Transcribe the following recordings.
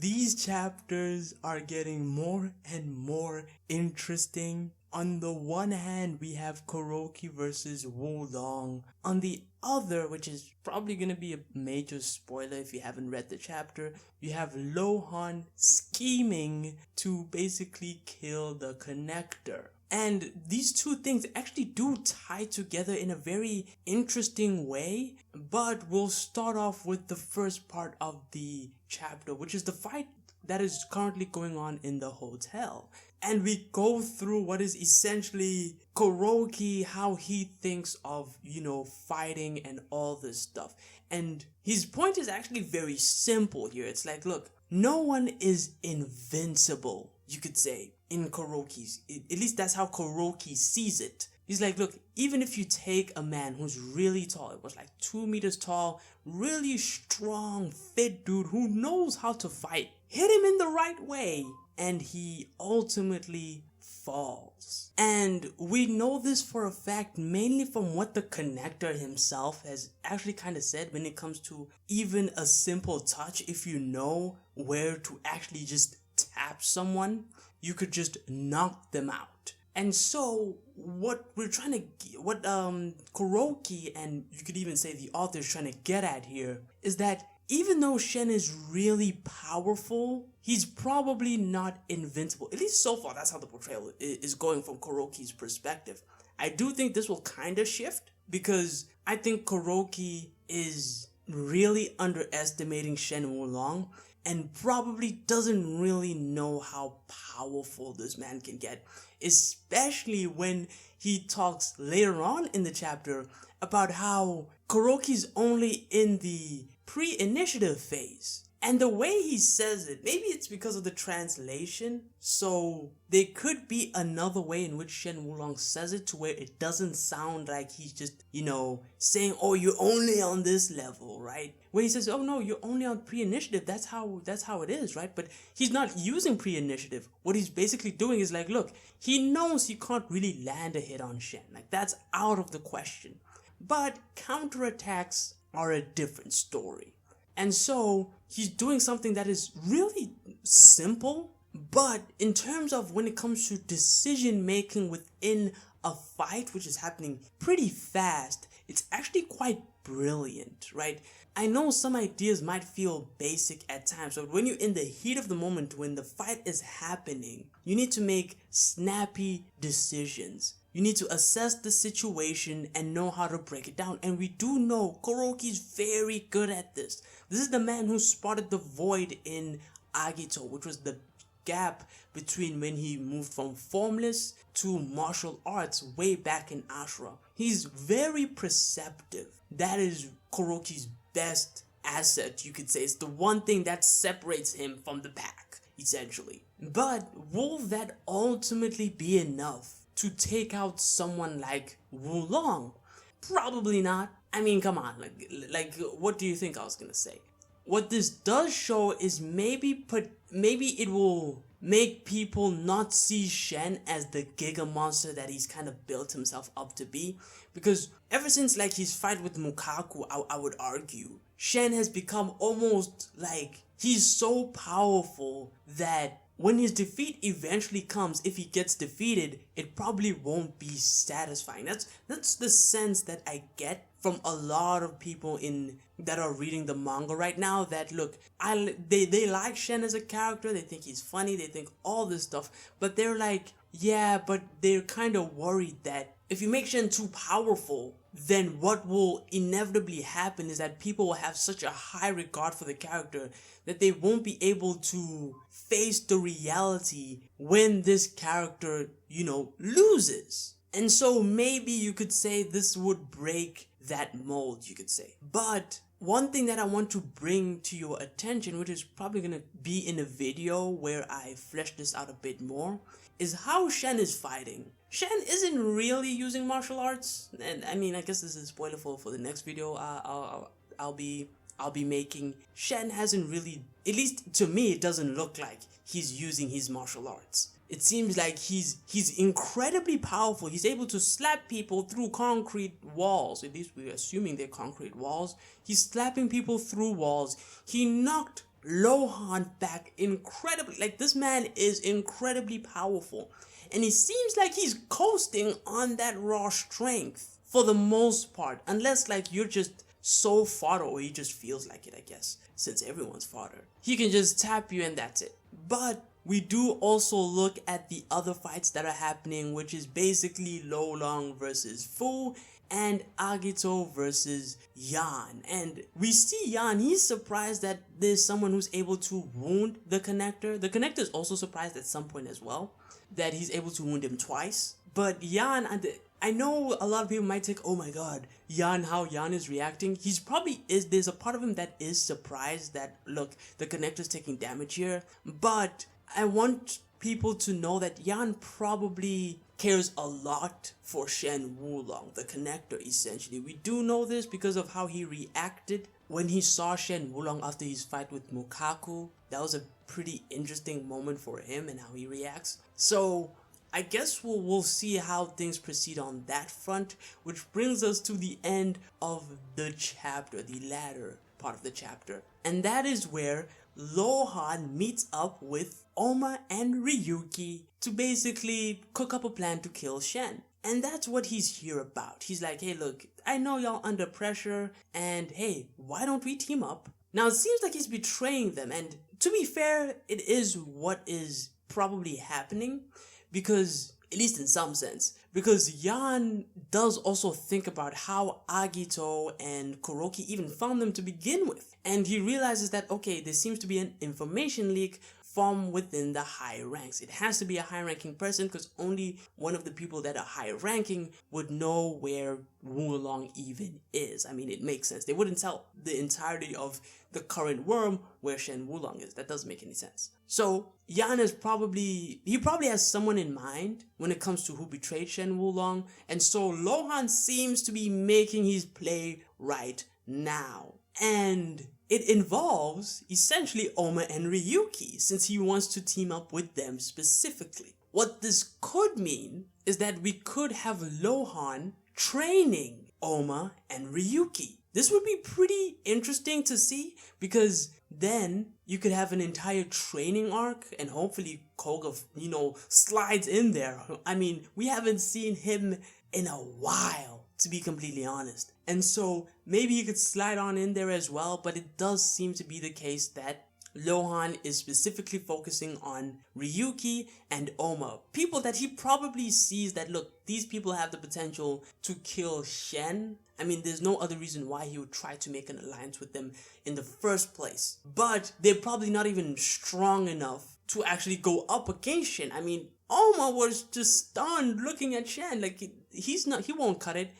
these chapters are getting more and more interesting. On the one hand, we have Kuroki versus Wulong. On the other, which is probably going to be a major spoiler if you haven't read the chapter, you have Lohan scheming to basically kill the connector. And these two things actually do tie together in a very interesting way, but we'll start off with the first part of the chapter, which is the fight that is currently going on in the hotel. And we go through what is essentially Kuroki, how he thinks of, fighting and all this stuff. And his point is actually very simple here. It's like, look, no one is invincible, you could say, in Kuroki's. At least that's how Kuroki sees it. He's like, look, even if you take a man who's really tall, it was like 2 meters tall, really strong, fit dude who knows how to fight, hit him in the right way, and he ultimately falls. And we know this for a fact mainly from what the connector himself has actually kind of said when it comes to even a simple touch. If you know where to actually just tap someone, you could just knock them out. And so what Kuroki, and you could even say the author, is trying to get at here is that even though Shen is really powerful, he's probably not invincible. At least so far, that's how the portrayal is going from Kuroki's perspective. I do think this will kind of shift because I think Kuroki is really underestimating Shen Wulong and probably doesn't really know how powerful this man can get, especially when he talks later on in the chapter about how Kuroki's only in the pre-initiative phase. And the way he says it, maybe it's because of the translation, so there could be another way in which Shen Wulong says it to where it doesn't sound like he's just, saying, oh, you're only on this level, right? Where he says, oh no, you're only on pre-initiative, that's how it is, right? But he's not using pre-initiative. What he's basically doing is like, look, he knows he can't really land a hit on Shen. Like, that's out of the question. But counterattacks are a different story. And so he's doing something that is really simple, but in terms of when it comes to decision making within a fight, which is happening pretty fast, it's actually quite brilliant, right? I know some ideas might feel basic at times, but when you're in the heat of the moment, when the fight is happening, you need to make snappy decisions. You need to assess the situation and know how to break it down. And we do know Kuroki's very good at this. This is the man who spotted the void in Agito, which was the gap between when he moved from formless to martial arts way back in Ashura. He's very perceptive. That is Kuroki's best asset, you could say. It's the one thing that separates him from the pack, essentially. But will that ultimately be enough to take out someone like Wulong? Probably not. I mean, come on, like what do you think I was gonna say? What this does show is maybe it will make people not see Shen as the giga monster that he's kind of built himself up to be, because ever since like his fight with Mukaku, I would argue Shen has become almost like he's so powerful that when his defeat eventually comes, if he gets defeated, it probably won't be satisfying. That's the sense that I get from a lot of people that are reading the manga right now, that look, they like Shen as a character, they think he's funny, they think all this stuff, but they're like, yeah, but they're kind of worried that if you make Shen too powerful, then what will inevitably happen is that people will have such a high regard for the character that they won't be able to face the reality when this character, loses. And so maybe you could say this would break that mold, you could say. But one thing that I want to bring to your attention, which is probably going to be in a video where I flesh this out a bit more, is how Shen is fighting. Shen isn't really using martial arts, and I mean, I guess this is a spoiler for the next video I'll be making. Shen hasn't really, at least to me, it doesn't look like he's using his martial arts. It seems like he's incredibly powerful. He's able to slap people through concrete walls. At least we're assuming they're concrete walls. He's slapping people through walls. He knocked Lohan back incredibly. Like, this man is incredibly powerful. And it seems like he's coasting on that raw strength for the most part. Unless, like, you're just so fodder, or he just feels like it, I guess. Since everyone's fodder. He can just tap you and that's it. But we do also look at the other fights that are happening, which is basically Lolong versus Fu and Agito versus Yan. And we see Yan, he's surprised that there's someone who's able to wound the connector. The connector is also surprised at some point as well that he's able to wound him twice. But Yan, I know a lot of people might think, oh my god, Yan, how Yan is reacting. There's a part of him that is surprised that, look, the connector's taking damage here. But I want people to know that Yan probably cares a lot for Shen Wulong, the connector, essentially. We do know this because of how he reacted when he saw Shen Wulong after his fight with Mukaku. That was a pretty interesting moment for him and how he reacts. So I guess we'll see how things proceed on that front, which brings us to the end of the chapter, the latter part of the chapter. And that is where Lohan meets up with Oma and Ryuki to basically cook up a plan to kill Shen. And that's what he's here about. He's like, hey, look, I know y'all under pressure, and hey, why don't we team up? Now, it seems like he's betraying them, and to be fair, it is what is probably happening, because, at least in some sense, because Yan does also think about how Agito and Kuroki even found them to begin with. And he realizes that, okay, there seems to be an information leak from within the high ranks. It has to be a high-ranking person, because only one of the people that are high-ranking would know where Wulong even is. I mean, it makes sense. They wouldn't tell the entirety of the current worm where Shen Wulong is. That doesn't make any sense. So Yan is probably has someone in mind when it comes to who betrayed Shen Wulong, and so Lohan seems to be making his play right now. And it involves essentially Oma and Ryuki, since he wants to team up with them specifically. What this could mean is that we could have Lohan training Oma and Ryuki. This would be pretty interesting to see, because then you could have an entire training arc, and hopefully Koga, slides in there. I mean, we haven't seen him in a while, to be completely honest. And so maybe he could slide on in there as well, but it does seem to be the case that Lohan is specifically focusing on Ryuki and Oma. People that he probably sees that, look, these people have the potential to kill Shen. I mean, there's no other reason why he would try to make an alliance with them in the first place. But they're probably not even strong enough to actually go up against Shen. I mean, Oma was just stunned looking at Shen. Like, he won't cut it.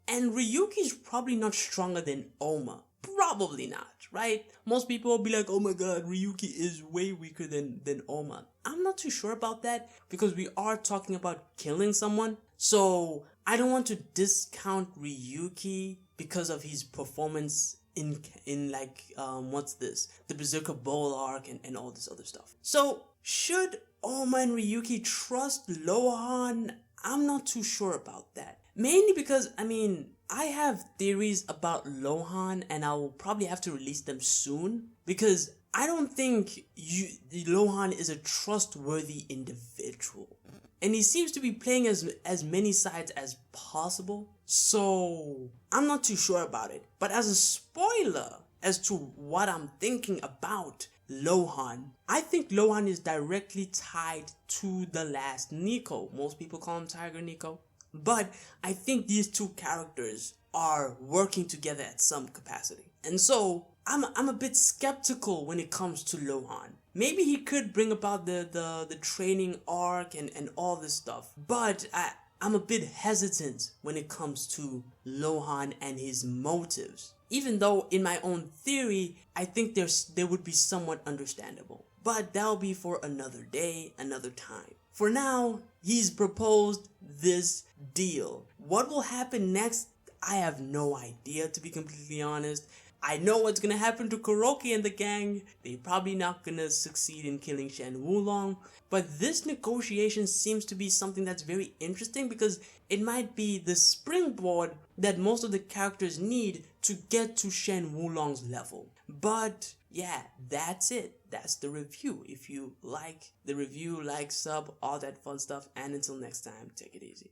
And Ryuki's probably not stronger than Oma. Probably not, right? Most people will be like, oh my god, Ryuki is way weaker than Oma. I'm not too sure about that, because we are talking about killing someone. So I don't want to discount Ryuki because of his performance in the Berserker Bowl arc and all this other stuff. So should Oma and Ryuki trust Lohan? I'm not too sure about that. Mainly because, I mean, I have theories about Lohan, and I will probably have to release them soon, because I don't think Lohan is a trustworthy individual. And he seems to be playing as many sides as possible. So I'm not too sure about it. But as a spoiler as to what I'm thinking about Lohan, I think Lohan is directly tied to the last Nico. Most people call him Tiger Nico. But I think these two characters are working together at some capacity. And so I'm a bit skeptical when it comes to Lohan. Maybe he could bring about the training arc and all this stuff. But I'm a bit hesitant when it comes to Lohan and his motives. Even though in my own theory, I think they would be somewhat understandable. But that'll be for another day, another time. For now, he's proposed this deal. What will happen next? I have no idea, to be completely honest. I know what's gonna happen to Kuroki and the gang. They're probably not gonna succeed in killing Shen Wulong. But this negotiation seems to be something that's very interesting, because it might be the springboard that most of the characters need to get to Shen Wulong's level. But yeah, that's it. That's the review. If you like the review, like, sub, all that fun stuff. And until next time, take it easy.